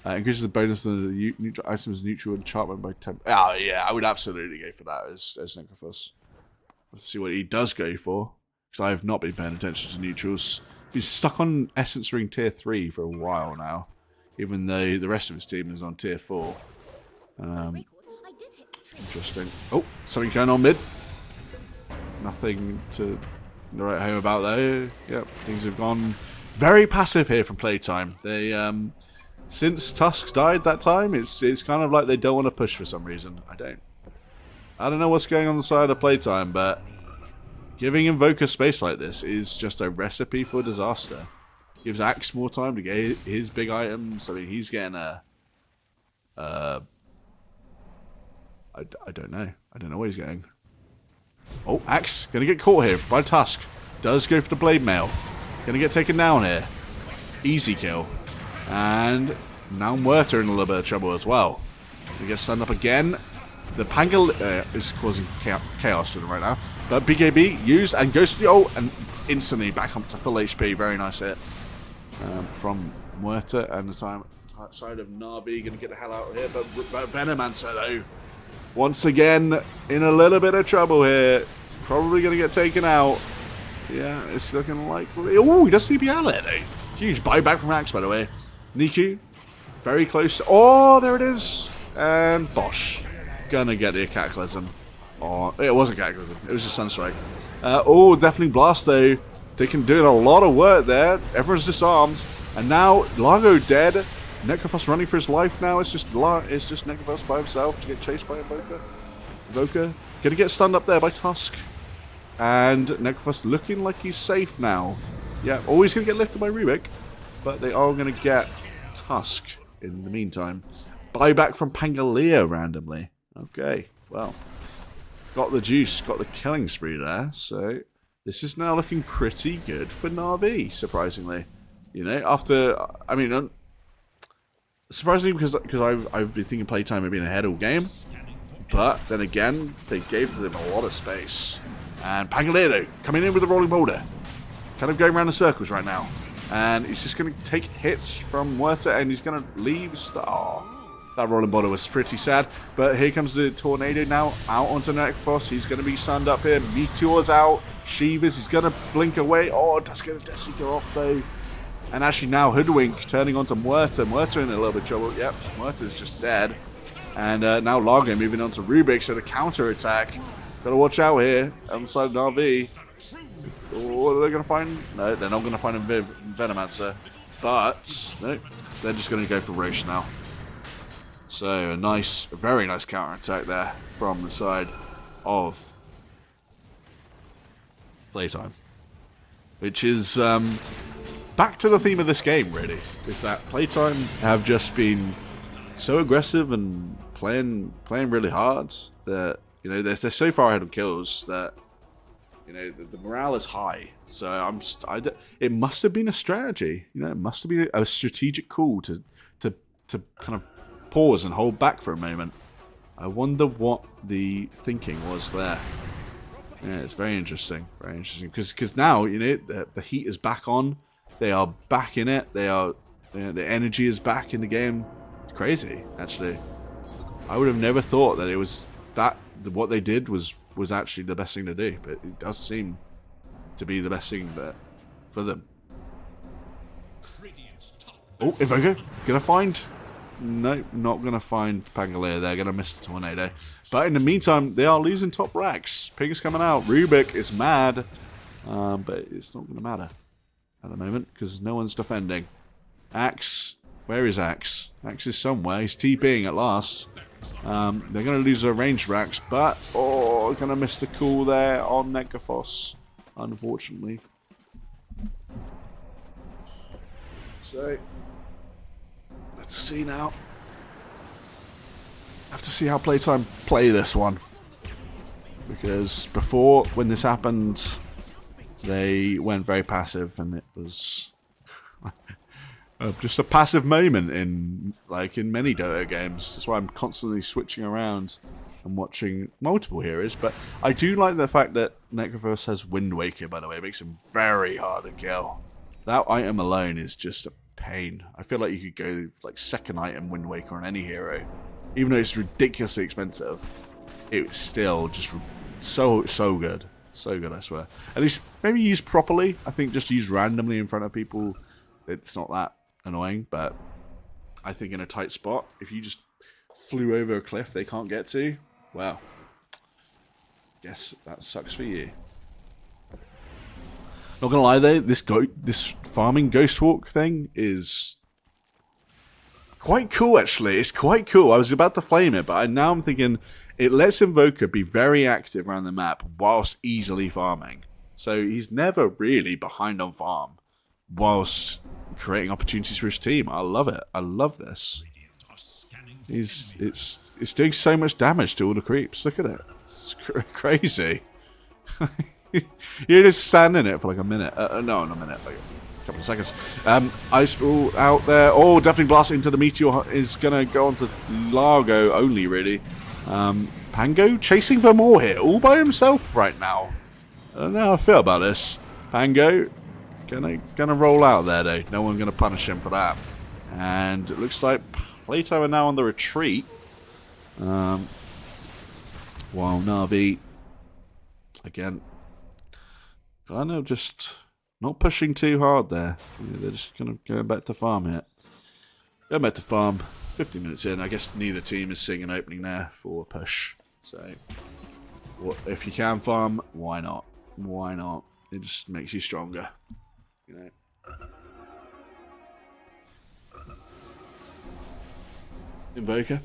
Increases the bonus of the neutral items neutral enchantment by 10. Oh yeah, I would absolutely go for that as Necrophos. Let's see what he does go for. Because I have not been paying attention to neutrals. He's stuck on Essence Ring Tier 3 for a while now. Even though the rest of his team is on Tier 4. Interesting. Oh, something going on mid. Nothing to write home about though. Yep, things have gone very passive here from PlayTime. They, since Tusk died that time, it's kind of like they don't want to push for some reason. I don't know what's going on the side of PlayTime, but giving INVOKER space like this is just a recipe for disaster. Gives Axe more time to get his big items. I mean, he's getting a... I don't know. I don't know where he's going. Oh, Axe. Gonna get caught here by Tusk. Does go for the Blade Mail. Gonna get taken down here. Easy kill. And now Muerta in a little bit of trouble as well. He gets stunned up again. The Pangal is causing chaos for them right now. But BKB used and goes to the ult and instantly back up to full HP. Very nice hit from Muerta. And the side of NAVI gonna get the hell out of here. But Venomancer though, once again in a little bit of trouble here. Probably gonna get taken out. Yeah, it's looking likely. Oh, he does TP out there though. Huge buyback from Axe by the way. Niku, very close. Oh, there it is. And Bosch. Gonna get the Cataclysm. Oh, it wasn't Cataclysm. It was just Sunstrike. Oh, definitely Blast though. They can do a lot of work there. Everyone's disarmed. And now, Largo dead. Necrophos running for his life now. It's just Necrophos by himself to get chased by INVOKER. INVOKER gonna get stunned up there by Tusk. And Necrophos looking like he's safe now. Yeah, always gonna get lifted by Rubik. But they are gonna get Tusk in the meantime. Buyback from Pangaea randomly. Okay, well. Got the juice, got the killing spree there. So, this is now looking pretty good for NAVI, surprisingly. You know, after, I mean, surprisingly because I've been thinking PlayTime had been ahead all game. But, then again, they gave them a lot of space. And Pangaea coming in with a rolling boulder. Kind of going around in circles right now. And he's just going to take hits from Muerta and he's going to leave. Oh, that rolling boulder was pretty sad. But here comes the tornado now out onto Necrophos. He's going to be stunned up here. Meteor's out. Shivas, he's going to blink away. Oh, does get a Death Seeker off though. And actually now Hoodwink turning onto Muerta. Muerta in a little bit of trouble. Yep, Muerta's just dead. And now Largo moving on to Rubik. So the counter attack. Got to watch out here on the side of NAVI. What are they going to find? No, they're not going to find a Venomancer. But, no, they're just going to go for Roche now. So, a very nice counter-attack there from the side of PlayTime. Which is back to the theme of this game, really. Is that PlayTime have just been so aggressive and playing really hard that, you know, they're so far ahead of kills that, you know, the morale is high. So it must have been a strategy. You know, it must have been a strategic call to kind of pause and hold back for a moment. I wonder what the thinking was there. Yeah, it's very interesting. Very interesting. Because now, you know, the heat is back on. They are back in it. They are, you know, the energy is back in the game. It's crazy, actually. I would have never thought that it was that what they did was actually the best thing to do, but it does seem to be the best thing for them. Oh, INVOKER gonna find? No, not gonna find Pangaea. They're gonna miss the tornado. But in the meantime, they are losing top racks. Ping is coming out. Rubik is mad, but it's not gonna matter at the moment because no one's defending. Axe Where is Axe? Axe is somewhere. He's TPing at last. They're going to lose their ranged racks, but... Oh, going to miss the call there on Nekafos, unfortunately. So, let's see now. I have to see how PlayTime play this one. Because before, when this happened, they went very passive, and it was just a passive moment in many Dota games. That's why I'm constantly switching around and watching multiple heroes. But I do like the fact that Necroverse has Wind Waker, by the way. It makes him very hard to kill. That item alone is just a pain. I feel like you could go like second item Wind Waker on any hero. Even though it's ridiculously expensive, it's still just so good. So good, I swear. At least maybe used properly. I think just used randomly in front of people, it's not that annoying. But I think in a tight spot, if you just flew over a cliff they can't get to, well, guess that sucks for you. Not gonna lie though, this farming ghost walk thing is quite cool actually. It's quite cool. I was about to flame it, but now I'm thinking it lets INVOKER be very active around the map whilst easily farming. So he's never really behind on farm whilst creating opportunities for his team. I love it. I love this. It's doing so much damage to all the creeps. Look at it. It's crazy. You're just standing in it for like a minute. No, not a minute. Like a couple of seconds. Ice Ball out there. Oh, definitely blast into the meteor is going to go onto Largo only, really. Pango chasing for more here, all by himself right now. I don't know how I feel about this. Pango gonna roll out there though. No one gonna punish him for that. And it looks like PlayTime are now on the retreat. While Navi again kind of just not pushing too hard there. They're just kind of going back to farm here. Going back to farm. 50 minutes in, I guess neither team is seeing an opening there for a push. So, if you can farm, why not? Why not? It just makes you stronger, you know. INVOKER.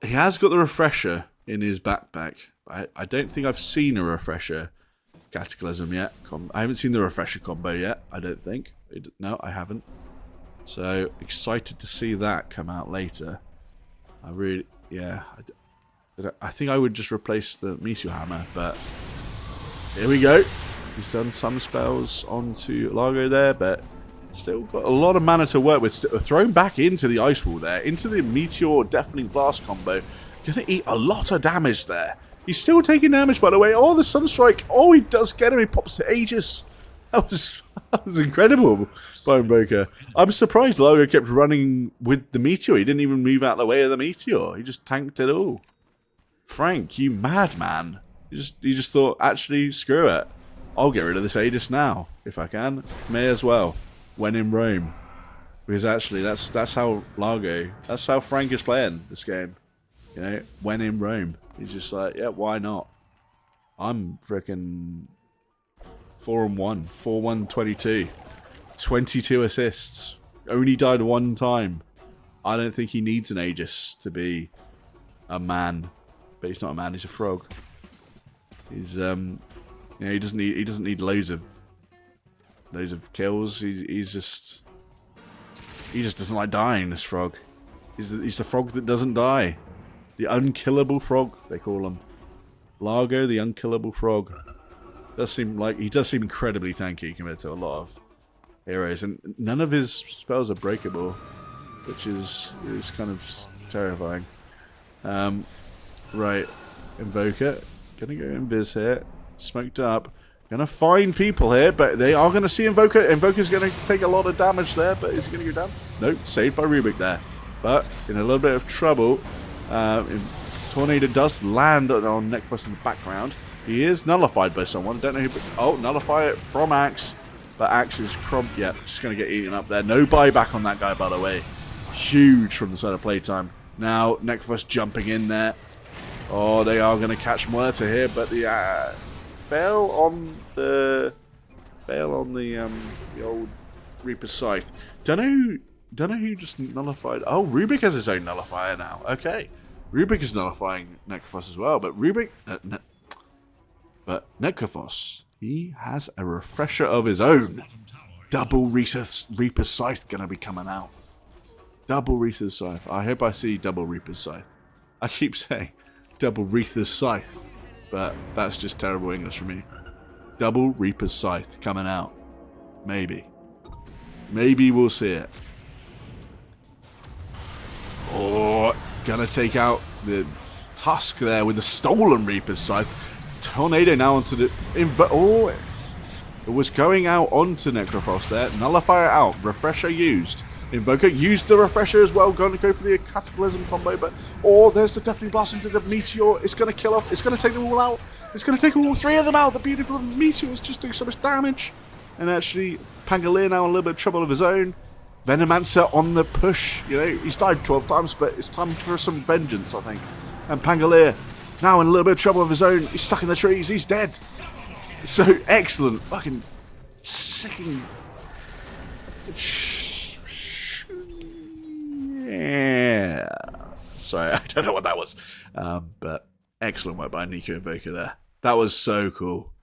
He has got the refresher in his backpack. I don't think I've seen a refresher Cataclysm yet. I haven't seen the refresher combo yet, I don't think. No, I haven't. So, excited to see that come out later. I really, yeah. I think I would just replace the Meteor Hammer, but here we go. He's done some spells onto Largo there, but still got a lot of mana to work with. Thrown back into the Ice Wall there, into the Meteor Deafening Blast combo. Gonna eat a lot of damage there. He's still taking damage, by the way. Oh, the Sunstrike. Oh, he does get him. He pops to Aegis. That was incredible by INVOKER. I'm surprised Largo kept running with the Meteor. He didn't even move out of the way of the Meteor. He just tanked it all. Frank, you madman. You just thought, actually, screw it. I'll get rid of this Aegis now, if I can. May as well. When in Rome. Because actually, that's how Largo, that's how Frank is playing this game. You know, when in Rome. He's just like, yeah, why not? I'm freaking 4-1. 4-1, 22. 22 assists. Only died one time. I don't think he needs an Aegis to be a man. But he's not a man, he's a frog. He's you know, he doesn't need loads of kills. He just doesn't like dying, this frog. He's the frog that doesn't die. The unkillable frog, they call him. Largo, the unkillable frog. He does seem incredibly tanky compared to a lot of heroes, and none of his spells are breakable, which is kind of terrifying. Right, INVOKER, gonna go invis here, smoked up, gonna find people here, but they are gonna see INVOKER. INVOKER's gonna take a lot of damage there, but is he gonna go down? Nope, saved by Rubik there, but in a little bit of trouble. Tornado does land on Nekfrost in the background. He is nullified by someone. Don't know who. Oh, nullify it from Axe. But Axe is yeah, just going to get eaten up there. No buyback on that guy, by the way. Huge from the side of PlayTime. Now, Nekfrost jumping in there. Oh, they are going to catch Muerta here, but the fail on the old Reaper's Scythe. Don't know who just nullified. Oh, Rubik has his own nullifier now. Okay. Rubik is nullifying Necrophos as well, but Necrophos, he has a refresher of his own. Double Reaper's Scythe gonna be coming out. Double Reaper's Scythe. I hope I see double Reaper's Scythe. I keep saying double Reaper's Scythe, but that's just terrible English for me. Double Reaper's Scythe coming out. Maybe. Maybe we'll see it. Oh, gonna take out the Tusk there with the stolen Reaper's Scythe. Tornado now onto the... Oh, it was going out onto Necrophos there. Nullifier out. Refresher used. Invoker used the refresher as well. Going to go for the Cataclysm combo, but... Oh, there's the Deafening Blast into the Meteor. It's going to kill off. It's going to take them all out. It's going to take all three of them out. The beautiful Meteor is just doing so much damage. And actually, Pangolier now in a little bit of trouble of his own. Venomancer on the push. You know, he's died 12 times, but it's time for some vengeance, I think. And Pangolier now in a little bit of trouble of his own. He's stuck in the trees. He's dead. So excellent. Fucking sicking. Yeah. Sorry, I don't know what that was. But excellent work by Nico Invoker there. That was so cool.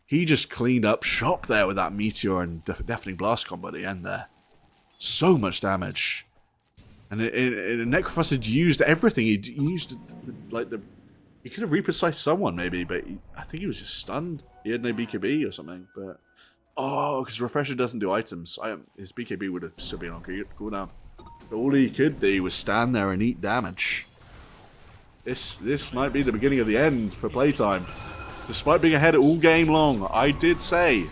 He just cleaned up shop there with that Meteor and Deafening Blast combo at the end there. So much damage. And Necrophos had used everything. He used he could have Reaper Scythed someone maybe, but I think he was just stunned. He had no BKB or something, but because Refresher doesn't do items, his BKB would have still been on cooldown. All he could do was stand there and eat damage. This might be the beginning of the end for PlayTime. Despite being ahead all game long, I did say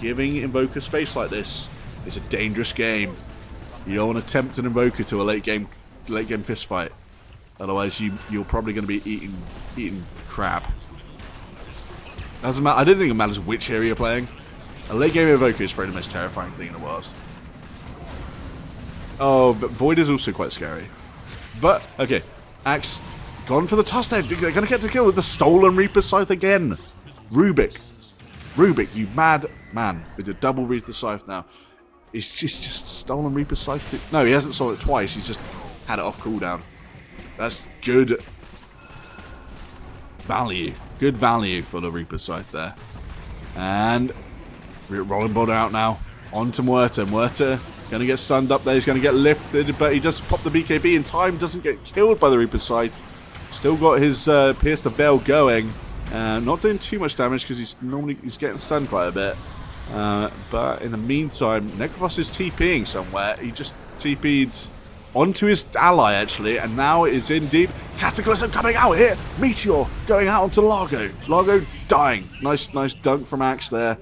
giving Invoker space like this is a dangerous game. You don't want to tempt an Invoker to a late game fist fight. Otherwise, you're probably going to be eating crap. Doesn't matter. I don't think it matters which hero you're playing. A late game Invoker is probably the most terrifying thing in the world. Oh, but Void is also quite scary. But okay, Axe gone for the toss there. They're going to get the kill with the stolen Reaper Scythe again. Rubik, you mad man with the double Reaper Scythe now. He's just stolen Reaper Scythe. No, he hasn't stolen it twice. He's just had it off cooldown. That's good value. Good value for the Reaper Scythe there. And rolling boulder out now. On to Muerta. Muerta going to get stunned up there. He's going to get lifted, but he does pop the BKB in time. Doesn't get killed by the Reaper Scythe. Still got his Pierce the Veil going. Not doing too much damage because he's getting stunned quite a bit. But in the meantime, Necrophos is TPing somewhere. He just TP'd onto his ally, actually, and now it's in deep. Cataclysm coming out here. Meteor going out onto Largo. Largo dying. Nice dunk from Axe there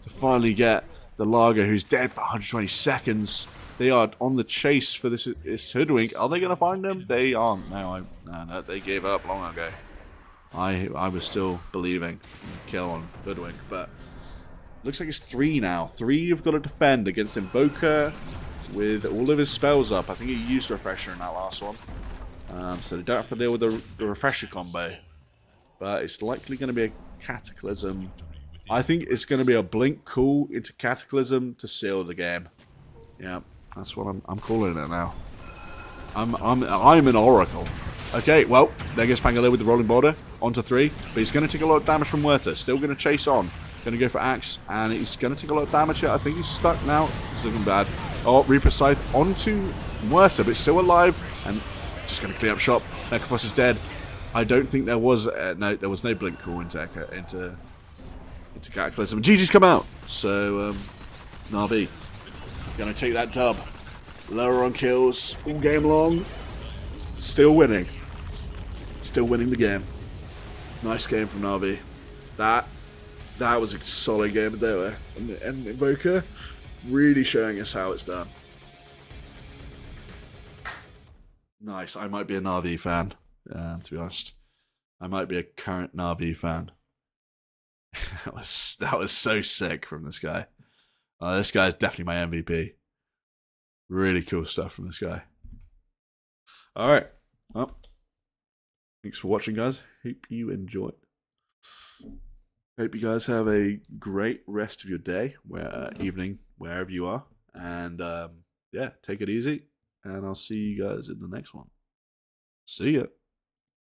to finally get the Largo, who's dead for 120 seconds. They are on the chase for this Hoodwink. Are they going to find him? They aren't. No, they gave up long ago. I was still believing kill on Hoodwink, but looks like it's 3 now. 3 you've got to defend against Invoker with all of his spells up. I think he used Refresher in that last one. So they don't have to deal with the Refresher combo. But it's likely going to be a Cataclysm. I think it's going to be a Blink Cool into Cataclysm to seal the game. Yeah, that's what I'm calling it now. I'm an Oracle. Okay, well, there goes Pangolier with the Rolling Boulder. On to 3. But he's going to take a lot of damage from Muerta. Still going to chase on. Going to go for Axe, and he's going to take a lot of damage here. I think he's stuck now. It's looking bad. Oh, Reaper Scythe onto Muerta, but still alive, and just going to clean up shop. Necrophos is dead. I don't think there was there was no Blink Call into Cataclysm. GG's come out, so NAVI going to take that dub. Lower on kills all game long. Still winning. Still winning the game. Nice game from NAVI. That was a solid game there, and Invoker really showing us how it's done. Nice. I might be a NAVI fan, to be honest. I might be a current NAVI fan. that was so sick from this guy. This guy is definitely my MVP. Really cool stuff from this guy. All right. Well, thanks for watching, guys. Hope you enjoyed. Hope you guys have a great rest of your day, evening, wherever you are. And yeah, take it easy, and I'll see you guys in the next one. See ya.